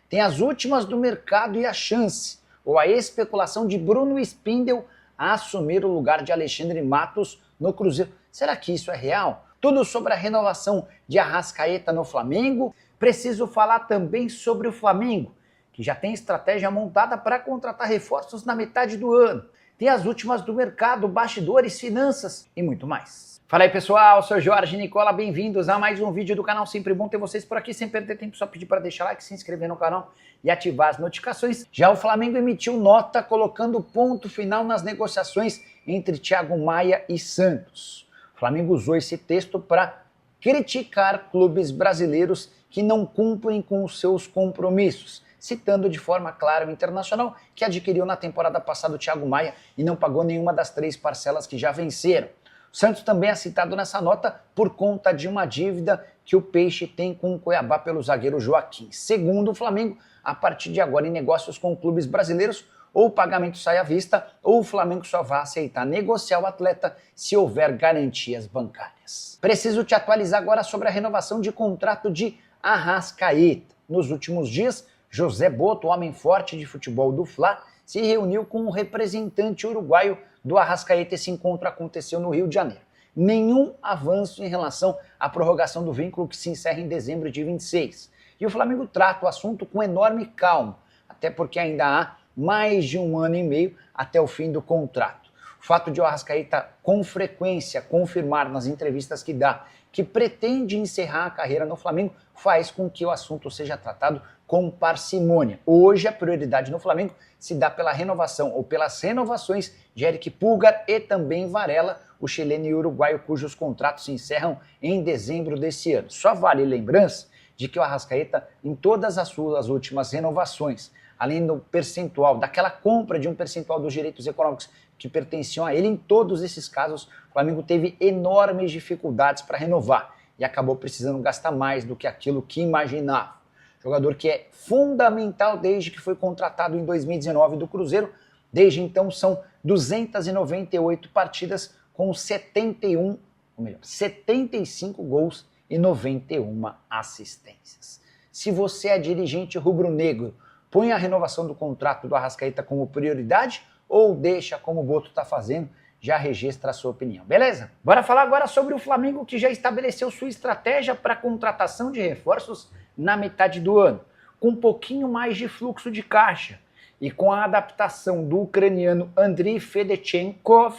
tem as últimas do mercado e a chance, ou a especulação de Bruno Spindel a assumir o lugar de Alexandre Matos no Cruzeiro. Será que isso é real? Tudo sobre a renovação de Arrascaeta no Flamengo. Preciso falar também sobre o Flamengo, que já tem estratégia montada para contratar reforços na metade do ano. Tem as últimas do mercado, bastidores, finanças e muito mais. Fala aí pessoal, sou Jorge Nicola, bem-vindos a mais um vídeo do canal. Sempre bom ter vocês por aqui, sem perder tempo, só pedir para deixar like, se inscrever no canal e ativar as notificações. Já o Flamengo emitiu nota colocando ponto final nas negociações entre Thiago Maia e Santos. O Flamengo usou esse texto para criticar clubes brasileiros que não cumprem com os seus compromissos, citando de forma clara o Internacional, que adquiriu na temporada passada o Thiago Maia e não pagou nenhuma das 3 parcelas que já venceram. O Santos também é citado nessa nota por conta de uma dívida que o Peixe tem com o Cuiabá pelo zagueiro Joaquim. Segundo o Flamengo, a partir de agora em negócios com clubes brasileiros, ou o pagamento sai à vista, ou o Flamengo só vai aceitar negociar o atleta se houver garantias bancárias. Preciso te atualizar agora sobre a renovação de contrato de Arrascaeta. Nos últimos dias, José Botto, homem forte de futebol do Fla, se reuniu com o representante uruguaio do Arrascaeta. Esse encontro aconteceu no Rio de Janeiro. Nenhum avanço em relação à prorrogação do vínculo que se encerra em dezembro de 26. E o Flamengo trata o assunto com enorme calma, até porque ainda há mais de 1 ano e meio até o fim do contrato. O fato de o Arrascaeta com frequência confirmar nas entrevistas que dá que pretende encerrar a carreira no Flamengo faz com que o assunto seja tratado com parcimônia. Hoje a prioridade no Flamengo se dá pela renovação ou pelas renovações de Eric Pulgar e também Varela, o chileno e uruguaio cujos contratos se encerram em dezembro desse ano. Só vale lembrança de que o Arrascaeta, em todas as suas últimas renovações, além do percentual, daquela compra de um percentual dos direitos econômicos que pertenciam a ele, em todos esses casos, o Flamengo teve enormes dificuldades para renovar e acabou precisando gastar mais do que aquilo que imaginava. Jogador que é fundamental desde que foi contratado em 2019 do Cruzeiro. Desde então são 298 partidas com 75 gols e 91 assistências. Se você é dirigente rubro-negro, põe a renovação do contrato do Arrascaeta como prioridade ou deixa como o Botto está fazendo, já registra a sua opinião, beleza? Bora falar agora sobre o Flamengo, que já estabeleceu sua estratégia para a contratação de reforços na metade do ano, com um pouquinho mais de fluxo de caixa e com a adaptação do ucraniano Andriy Fedochenkov.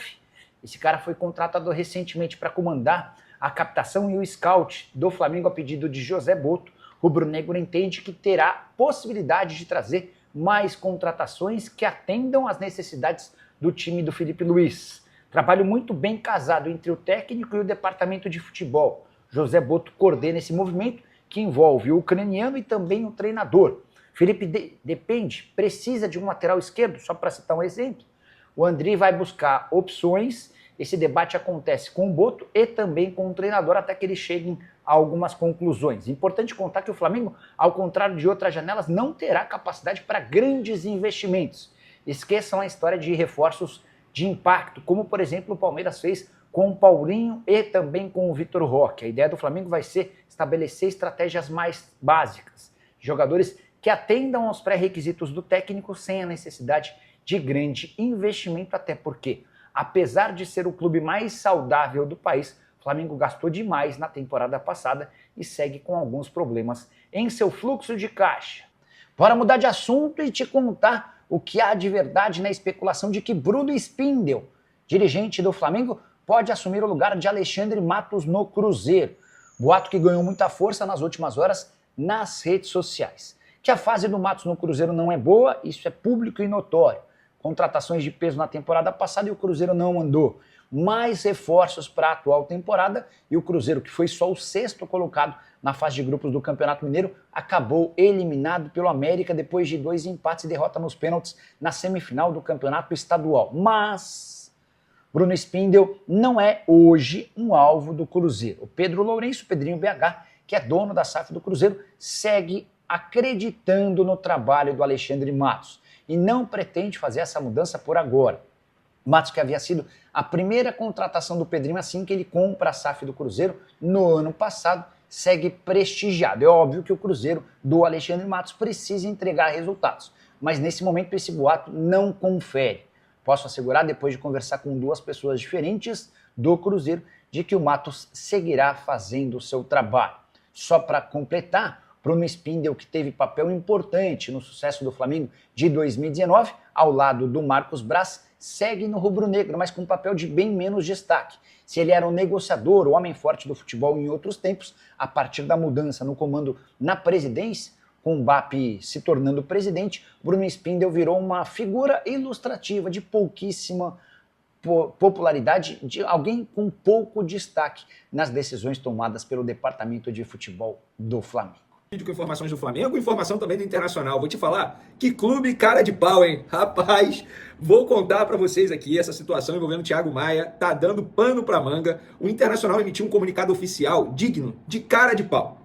Esse cara foi contratado recentemente para comandar a captação e o scout do Flamengo a pedido de José Botto. O rubro-negro entende que terá possibilidade de trazer mais contratações que atendam às necessidades do time do Felipe Luiz. Trabalho muito bem casado entre o técnico e o departamento de futebol. José Botto coordena esse movimento que envolve o ucraniano e também o treinador. Felipe precisa de um lateral esquerdo, só para citar um exemplo. O Andriy vai buscar opções. Esse debate acontece com o Botto e também com o treinador até que eles cheguem a algumas conclusões. Importante contar que o Flamengo, ao contrário de outras janelas, não terá capacidade para grandes investimentos. Esqueçam a história de reforços de impacto, como por exemplo o Palmeiras fez com o Paulinho e também com o Vitor Roque. A ideia do Flamengo vai ser estabelecer estratégias mais básicas, jogadores que atendam aos pré-requisitos do técnico sem a necessidade de grande investimento, até porque, apesar de ser o clube mais saudável do país, o Flamengo gastou demais na temporada passada e segue com alguns problemas em seu fluxo de caixa. Bora mudar de assunto e te contar o que há de verdade na especulação de que Bruno Spindel, dirigente do Flamengo, pode assumir o lugar de Alexandre Matos no Cruzeiro. Boato que ganhou muita força nas últimas horas nas redes sociais. Que a fase do Matos no Cruzeiro não é boa, isso é público e notório. Contratações de peso na temporada passada e o Cruzeiro não mandou. Mais reforços para a atual temporada e o Cruzeiro, que foi só o 6º colocado na fase de grupos do Campeonato Mineiro, acabou eliminado pelo América depois de 2 empates e derrota nos pênaltis na semifinal do Campeonato Estadual. Mas Bruno Spindel não é hoje um alvo do Cruzeiro. O Pedro Lourenço, Pedrinho BH, que é dono da SAF do Cruzeiro, segue acreditando no trabalho do Alexandre Matos e não pretende fazer essa mudança por agora. Matos, que havia sido a primeira contratação do Pedrinho assim que ele compra a SAF do Cruzeiro no ano passado, segue prestigiado. É óbvio que o Cruzeiro do Alexandre Matos precisa entregar resultados, mas nesse momento esse boato não confere. Posso assegurar, depois de conversar com duas pessoas diferentes do Cruzeiro, de que o Matos seguirá fazendo o seu trabalho. Só para completar, Bruno Spindel, que teve papel importante no sucesso do Flamengo de 2019, ao lado do Marcos Braz, segue no rubro-negro, mas com um papel de bem menos destaque. Se ele era um negociador, o homem forte do futebol em outros tempos, a partir da mudança no comando na presidência, com o BAP se tornando presidente, Bruno Spindel virou uma figura ilustrativa de pouquíssima popularidade, de alguém com pouco destaque nas decisões tomadas pelo departamento de futebol do Flamengo. Vídeo com informações do Flamengo, informação também do Internacional. Vou te falar, que clube cara de pau, hein? Rapaz, vou contar pra vocês aqui essa situação envolvendo o Thiago Maia, tá dando pano pra manga. O Internacional emitiu um comunicado oficial digno de cara de pau.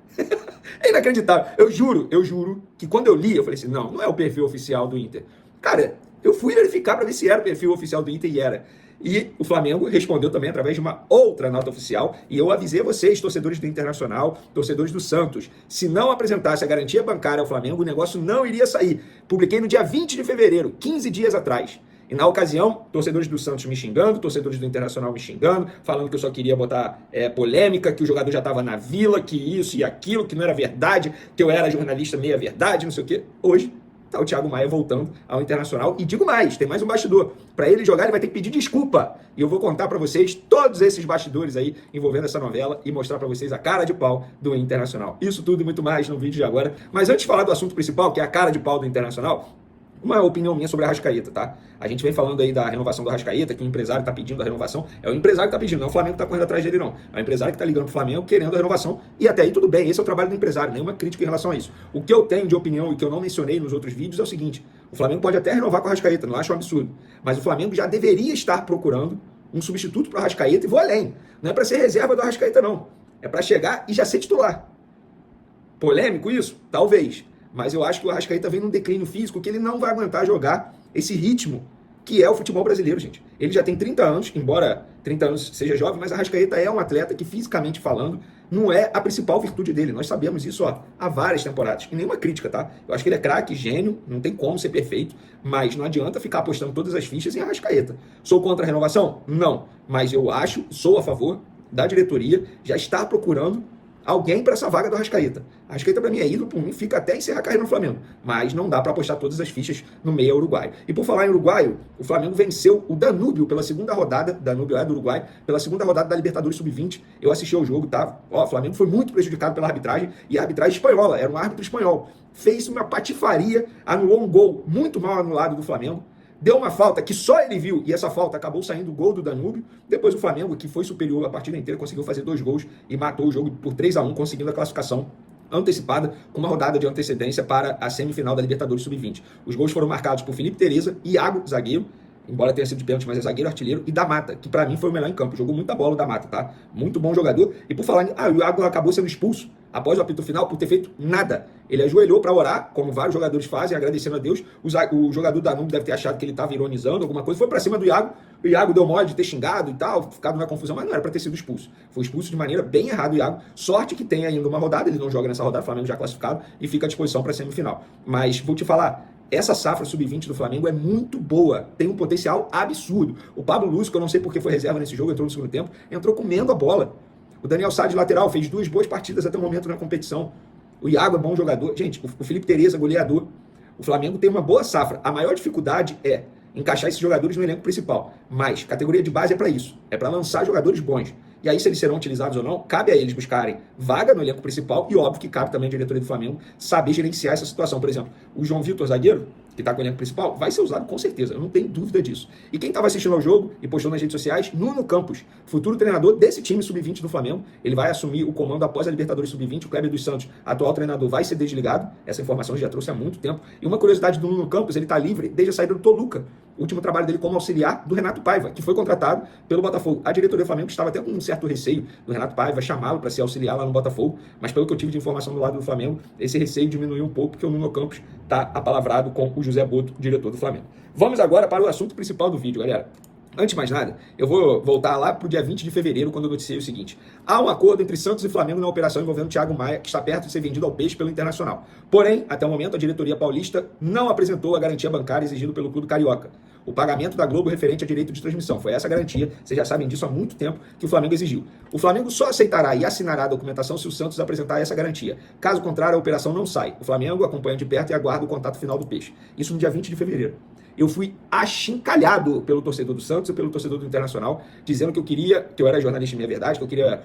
É inacreditável. Eu juro que quando eu li, eu falei assim, não é o perfil oficial do Inter. Cara, eu fui verificar pra ver se era o perfil oficial do Inter e era. E o Flamengo respondeu também através de uma outra nota oficial, e eu avisei vocês, torcedores do Internacional, torcedores do Santos, se não apresentasse a garantia bancária ao Flamengo, o negócio não iria sair. Publiquei no dia 20 de fevereiro, 15 dias atrás. E na ocasião, torcedores do Santos me xingando, torcedores do Internacional me xingando, falando que eu só queria botar polêmica, que o jogador já estava na Vila, que isso e aquilo, que não era verdade, que eu era jornalista meia verdade, não sei o quê. Hoje, tá o Thiago Maia voltando ao Internacional. E digo mais, tem mais um bastidor. Para ele jogar, ele vai ter que pedir desculpa. E eu vou contar para vocês todos esses bastidores aí envolvendo essa novela e mostrar para vocês a cara de pau do Internacional. Isso tudo e muito mais no vídeo de agora. Mas antes de falar do assunto principal, que é a cara de pau do Internacional, uma opinião minha sobre a Arrascaeta, tá? A gente vem falando aí da renovação do Arrascaeta, que o empresário está pedindo a renovação. É o empresário que está pedindo, não é o Flamengo que está correndo atrás dele, não. É o empresário que está ligando pro Flamengo querendo a renovação. E até aí tudo bem, esse é o trabalho do empresário, nenhuma crítica em relação a isso. O que eu tenho de opinião e que eu não mencionei nos outros vídeos é o seguinte: o Flamengo pode até renovar com o Arrascaeta, não acho um absurdo. Mas o Flamengo já deveria estar procurando um substituto para o Arrascaeta, e vou além. Não é para ser reserva do Arrascaeta, não. É para chegar e já ser titular. Polêmico isso? Talvez. Mas eu acho que o Arrascaeta vem num declínio físico que ele não vai aguentar jogar esse ritmo que é o futebol brasileiro, gente. Ele já tem 30 anos, embora 30 anos seja jovem, mas o Arrascaeta é um atleta que, fisicamente falando, não é a principal virtude dele. Nós sabemos isso há várias temporadas. E nenhuma crítica, tá? Eu acho que ele é craque, gênio, não tem como ser perfeito, mas não adianta ficar apostando todas as fichas em Arrascaeta. Sou contra a renovação? Não. Mas eu sou a favor da diretoria já estar procurando alguém para essa vaga do Arrascaeta. Arrascaeta para mim é ídolo, por mim fica até encerrar a carreira no Flamengo, mas não dá para apostar todas as fichas no meio uruguaio. E por falar em uruguaio, o Flamengo venceu o Danúbio pela segunda rodada, Danúbio é do Uruguai, pela segunda rodada da Libertadores Sub-20. Eu assisti ao jogo, tá? O Flamengo foi muito prejudicado pela arbitragem, e a arbitragem espanhola, era um árbitro espanhol. Fez uma patifaria, anulou um gol muito mal anulado do Flamengo. Deu uma falta que só ele viu, e essa falta acabou saindo o gol do Danúbio. Depois o Flamengo, que foi superior a partida inteira, conseguiu fazer 2 gols e matou o jogo por 3-1, conseguindo a classificação antecipada, com uma rodada de antecedência para a semifinal da Libertadores Sub-20. Os gols foram marcados por Felipe Tereza, Iago, zagueiro, embora tenha sido de pênalti, mas é zagueiro, artilheiro, e da Mata, que para mim foi o melhor em campo. Jogou muita bola o da Mata, tá? Muito bom jogador. E por falar o Iago acabou sendo expulso após o apito final por ter feito nada. Ele ajoelhou para orar, como vários jogadores fazem, agradecendo a Deus. O jogador da Danúbio deve ter achado que ele estava ironizando alguma coisa, foi para cima do Iago. O Iago deu mole de ter xingado e tal, ficado na confusão, mas não era para ter sido expulso. Foi expulso de maneira bem errada o Iago. Sorte que tem ainda uma rodada, ele não joga nessa rodada, o Flamengo já classificado, e fica à disposição para a semifinal. Mas vou te falar, essa safra sub-20 do Flamengo é muito boa, tem um potencial absurdo. O Pablo Lúcio, que eu não sei porque foi reserva nesse jogo, entrou no segundo tempo, entrou comendo a bola. O Daniel Sá de lateral fez 2 boas partidas até o momento na competição. O Iago é bom jogador. Gente, o Felipe Tereza, goleador. O Flamengo tem uma boa safra. A maior dificuldade é encaixar esses jogadores no elenco principal. Mas categoria de base é para isso. É para lançar jogadores bons. E aí, se eles serão utilizados ou não, cabe a eles buscarem vaga no elenco principal e, óbvio, que cabe também à diretoria do Flamengo saber gerenciar essa situação. Por exemplo, o João Vitor, zagueiro, que está com o elenco principal, vai ser usado com certeza, eu não tenho dúvida disso. E quem estava assistindo ao jogo e postou nas redes sociais, Nuno Campos, futuro treinador desse time sub-20 do Flamengo, ele vai assumir o comando após a Libertadores sub-20, o Kleber dos Santos, atual treinador, vai ser desligado, essa informação já trouxe há muito tempo. E uma curiosidade do Nuno Campos, ele está livre desde a saída do Toluca, o último trabalho dele como auxiliar do Renato Paiva, que foi contratado pelo Botafogo. A diretoria do Flamengo estava até com um certo receio do Renato Paiva chamá-lo para ser auxiliar lá no Botafogo, mas pelo que eu tive de informação do lado do Flamengo, esse receio diminuiu um pouco, porque o Nuno Campos está apalavrado com o José Boto, diretor do Flamengo. Vamos agora para o assunto principal do vídeo, galera. Antes de mais nada, eu vou voltar lá para o dia 20 de fevereiro, quando eu noticiei o seguinte. Há um acordo entre Santos e Flamengo na operação envolvendo Thiago Maia, que está perto de ser vendido ao Peixe pelo Internacional. Porém, até o momento, a diretoria paulista não apresentou a garantia bancária exigida pelo clube carioca. O pagamento da Globo referente a direito de transmissão. Foi essa garantia, vocês já sabem disso há muito tempo, que o Flamengo exigiu. O Flamengo só aceitará e assinará a documentação se o Santos apresentar essa garantia. Caso contrário, a operação não sai. O Flamengo acompanha de perto e aguarda o contato final do Peixe. Isso no dia 20 de fevereiro. Eu fui achincalhado pelo torcedor do Santos e pelo torcedor do Internacional, dizendo que eu era jornalista em minha verdade, que eu queria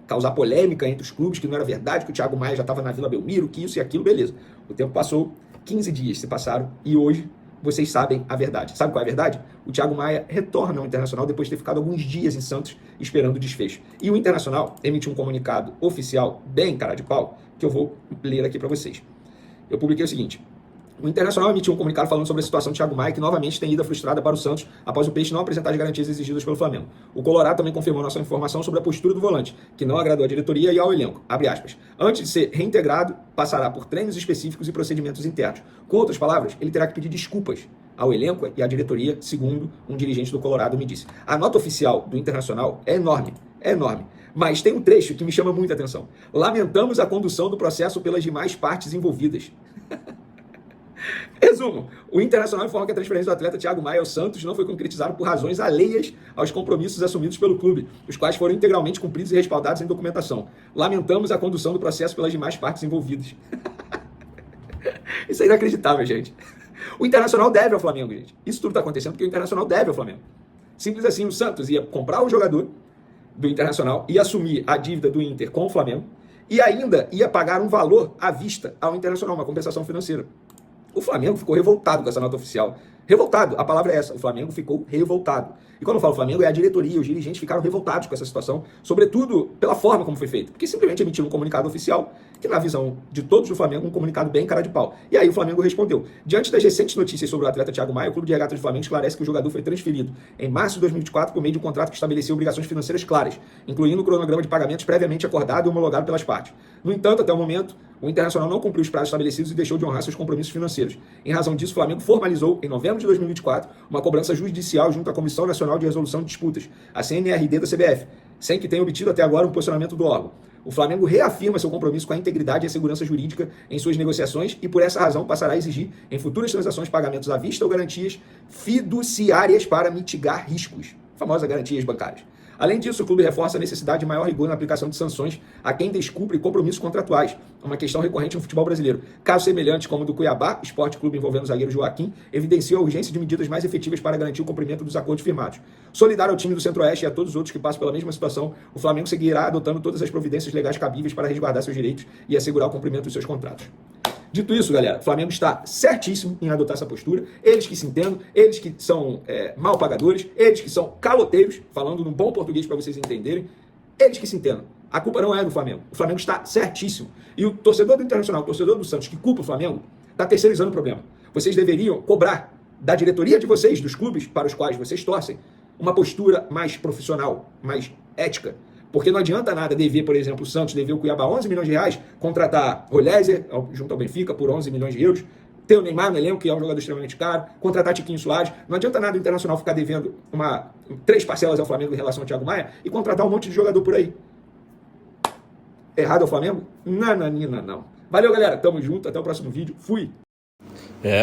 causar polêmica entre os clubes, que não era verdade, que o Thiago Maia já estava na Vila Belmiro, que isso e aquilo, beleza. O tempo passou, 15 dias se passaram, e hoje vocês sabem a verdade. Sabe qual é a verdade? O Thiago Maia retorna ao Internacional depois de ter ficado alguns dias em Santos esperando o desfecho. E o Internacional emitiu um comunicado oficial, bem cara de pau, que eu vou ler aqui para vocês. Eu publiquei o seguinte: o Internacional emitiu um comunicado falando sobre a situação de Thiago Maia, que novamente tem ida frustrada para o Santos após o Peixe não apresentar as garantias exigidas pelo Flamengo. O Colorado também confirmou nossa informação sobre a postura do volante, que não agradou à diretoria e ao elenco. Abre aspas. Antes de ser reintegrado, passará por treinos específicos e procedimentos internos. Com outras palavras, ele terá que pedir desculpas ao elenco e à diretoria, segundo um dirigente do Colorado me disse. A nota oficial do Internacional é enorme. É enorme. Mas tem um trecho que me chama muita atenção. Lamentamos a condução do processo pelas demais partes envolvidas. Resumo, o Internacional informa que a transferência do atleta Thiago Maia ao Santos não foi concretizada por razões alheias aos compromissos assumidos pelo clube, os quais foram integralmente cumpridos e respaldados em documentação. Lamentamos a condução do processo pelas demais partes envolvidas. Isso é inacreditável, gente. O Internacional deve ao Flamengo, gente. Isso tudo está acontecendo porque o Internacional deve ao Flamengo. Simples assim, o Santos ia comprar o jogador do Internacional, ia assumir a dívida do Inter com o Flamengo e ainda ia pagar um valor à vista ao Internacional, uma compensação financeira. O Flamengo ficou revoltado com essa nota oficial. Revoltado, a palavra é essa. O Flamengo ficou revoltado. E quando eu falo Flamengo, é a diretoria, os dirigentes ficaram revoltados com essa situação, sobretudo pela forma como foi feito. Porque simplesmente emitiram um comunicado oficial, que na visão de todos do Flamengo, um comunicado bem cara de pau. E aí o Flamengo respondeu. Diante das recentes notícias sobre o atleta Thiago Maia, o Clube de Regatas do Flamengo esclarece que o jogador foi transferido em março de 2024 por meio de um contrato que estabelecia obrigações financeiras claras, incluindo o cronograma de pagamentos previamente acordado e homologado pelas partes. No entanto, até o momento, o Internacional não cumpriu os prazos estabelecidos e deixou de honrar seus compromissos financeiros. Em razão disso, o Flamengo formalizou, em novembro de 2024, uma cobrança judicial junto à Comissão Nacional de Resolução de Disputas, a CNRD da CBF, sem que tenha obtido até agora um posicionamento do órgão. O Flamengo reafirma seu compromisso com a integridade e a segurança jurídica em suas negociações e, por essa razão, passará a exigir, em futuras transações, pagamentos à vista ou garantias fiduciárias para mitigar riscos, famosas garantias bancárias. Além disso, o clube reforça a necessidade de maior rigor na aplicação de sanções a quem descumpre compromissos contratuais, uma questão recorrente no futebol brasileiro. Casos semelhantes como o do Cuiabá, Esporte Clube envolvendo o zagueiro Joaquim, evidenciam a urgência de medidas mais efetivas para garantir o cumprimento dos acordos firmados. Solidário ao time do Centro-Oeste e a todos os outros que passam pela mesma situação, o Flamengo seguirá adotando todas as providências legais cabíveis para resguardar seus direitos e assegurar o cumprimento dos seus contratos. Dito isso, galera, o Flamengo está certíssimo em adotar essa postura. Eles que se entendam, eles que são mal pagadores, eles que são caloteiros, falando num bom português para vocês entenderem, eles que se entendam. A culpa não é do Flamengo. O Flamengo está certíssimo. E o torcedor do Internacional, o torcedor do Santos, que culpa o Flamengo, está terceirizando o problema. Vocês deveriam cobrar da diretoria de vocês, dos clubes para os quais vocês torcem, uma postura mais profissional, mais ética. Porque não adianta nada dever, por exemplo, o Santos dever o Cuiabá 11 milhões de reais, contratar o Lézer, junto ao Benfica, por 11 milhões de euros, ter o Neymar no elenco, que é um jogador extremamente caro, contratar Tiquinho Soares. Não adianta nada o Internacional ficar devendo 3 parcelas ao Flamengo em relação ao Thiago Maia e contratar um monte de jogador por aí. Errado ao Flamengo? Não. Valeu, galera. Tamo junto. Até o próximo vídeo. Fui!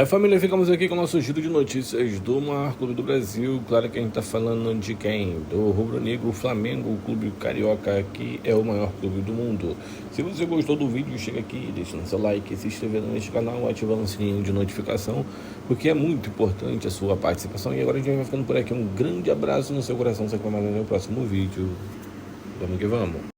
Família, ficamos aqui com o nosso giro de notícias do maior clube do Brasil. Claro que a gente tá falando de quem? Do Rubro Negro, Flamengo, o clube carioca, que é o maior clube do mundo. Se você gostou do vídeo, chega aqui, deixando seu like, se inscrevendo neste canal, ativando o sininho de notificação, porque é muito importante a sua participação. E agora a gente vai ficando por aqui. Um grande abraço no seu coração. Você vai mais no próximo vídeo. Vamos que vamos.